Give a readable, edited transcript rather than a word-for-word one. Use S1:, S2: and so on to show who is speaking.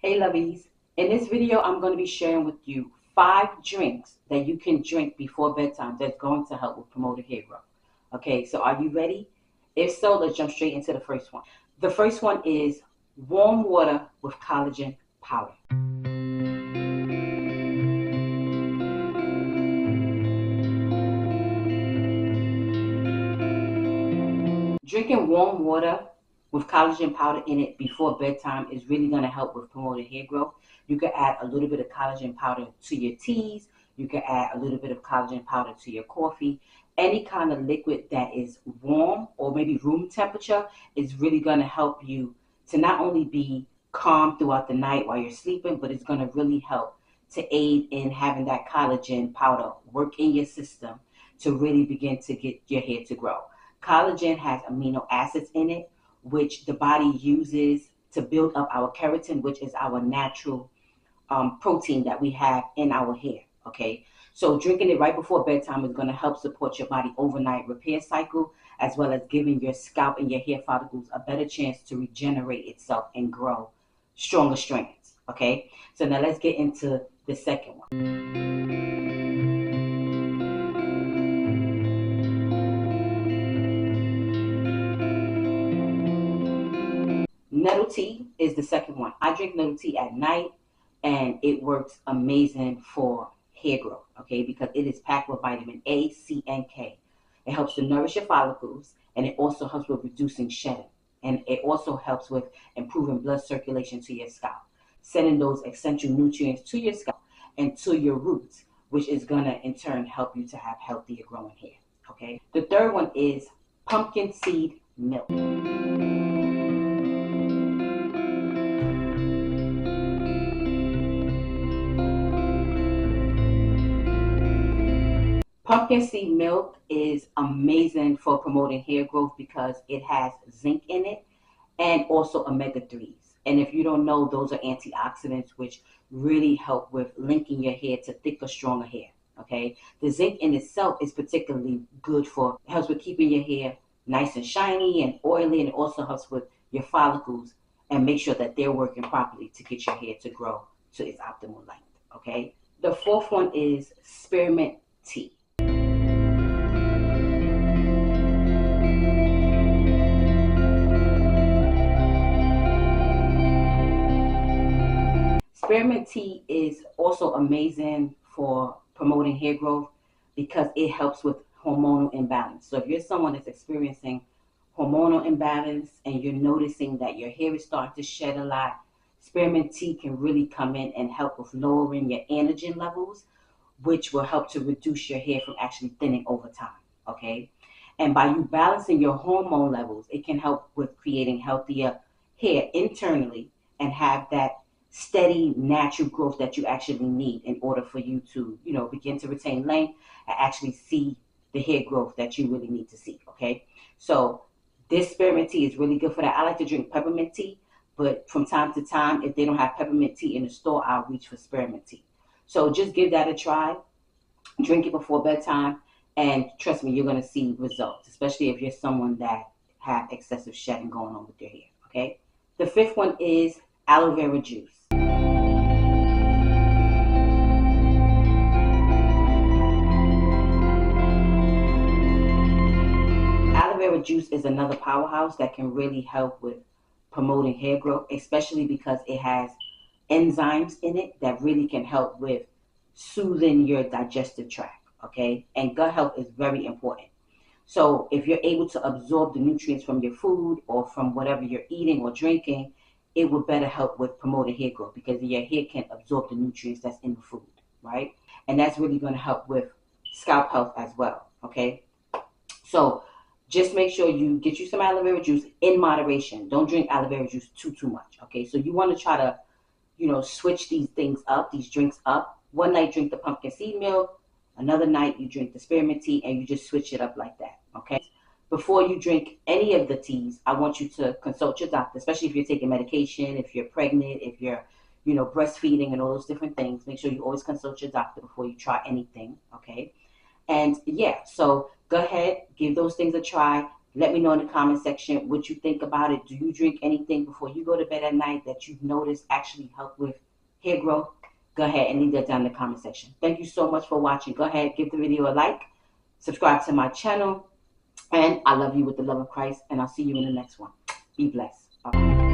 S1: Hey lovies, in this video I'm going to be sharing with you 5 drinks that you can drink before bedtime that's going to help with promoted hair growth. Okay, so are you ready? If so, let's jump straight into the first one. The first one is warm water with collagen powder. Drinking warm water with collagen powder in it before bedtime is really going to help with promoting hair growth. You can add a little bit of collagen powder to your teas. You can add a little bit of collagen powder to your coffee. Any kind of liquid that is warm or maybe room temperature is really going to help you to not only be calm throughout the night while you're sleeping, but it's going to really help to aid in having that collagen powder work in your system to really begin to get your hair to grow. Collagen has amino acids in it, which the body uses to build up our keratin, which is our natural protein that we have in our hair. Okay, so drinking it right before bedtime is going to help support your body overnight repair cycle, as well as giving your scalp and your hair follicles a better chance to regenerate itself and grow stronger strands. Okay, so now let's get into the second one. Nettle tea is the second one. I drink nettle tea at night and it works amazing for hair growth, okay, because it is packed with vitamin A, C, and K. It helps to nourish your follicles and it also helps with reducing shedding. And it also helps with improving blood circulation to your scalp, sending those essential nutrients to your scalp and to your roots, which is going to in turn help you to have healthier growing hair, okay? The third one is pumpkin seed milk. Pumpkin seed milk is amazing for promoting hair growth because it has zinc in it and also omega-3s. And if you don't know, those are antioxidants which really help with linking your hair to thicker, stronger hair. Okay, the zinc in itself is particularly good for, helps with keeping your hair nice and shiny and oily, and it also helps with your follicles and make sure that they're working properly to get your hair to grow to its optimal length. Okay, the fourth one is spearmint tea. Spearmint tea is also amazing for promoting hair growth because it helps with hormonal imbalance. So if you're someone that's experiencing hormonal imbalance and you're noticing that your hair is starting to shed a lot, spearmint tea can really come in and help with lowering your anagen levels, which will help to reduce your hair from actually thinning over time. Okay. And by you balancing your hormone levels, it can help with creating healthier hair internally and have that steady natural growth that you actually need in order for you to, begin to retain length and actually see the hair growth that you really need to see. Okay. So this spearmint tea is really good for that. I like to drink peppermint tea, but from time to time, if they don't have peppermint tea in the store, I'll reach for spearmint tea. So just give that a try. Drink it before bedtime, and trust me, you're going to see results, especially if you're someone that have excessive shedding going on with your hair. Okay. The fifth one is aloe vera juice. Aloe vera juice is another powerhouse that can really help with promoting hair growth, especially because it has enzymes in it that really can help with soothing your digestive tract, okay? And gut health is very important. So if you're able to absorb the nutrients from your food or from whatever you're eating or drinking, it will better help with promoting hair growth because your hair can absorb the nutrients that's in the food, right? And that's really going to help with scalp health as well, okay? So just make sure you get you some aloe vera juice in moderation. Don't drink aloe vera juice too much, okay? So you want to try to, switch these things up, these drinks up. One night drink the pumpkin seed milk, another night you drink the spearmint tea, and you just switch it up like that, okay? Before you drink any of the teas, I want you to consult your doctor, especially if you're taking medication, if you're pregnant, if you're, breastfeeding and all those different things. Make sure you always consult your doctor before you try anything, okay? And yeah, so go ahead, give those things a try. Let me know in the comment section what you think about it. Do you drink anything before you go to bed at night that you've noticed actually help with hair growth? Go ahead and leave that down in the comment section. Thank you so much for watching. Go ahead, give the video a like, subscribe to my channel, and I love you with the love of Christ, and I'll see you in the next one. Be blessed. Bye-bye.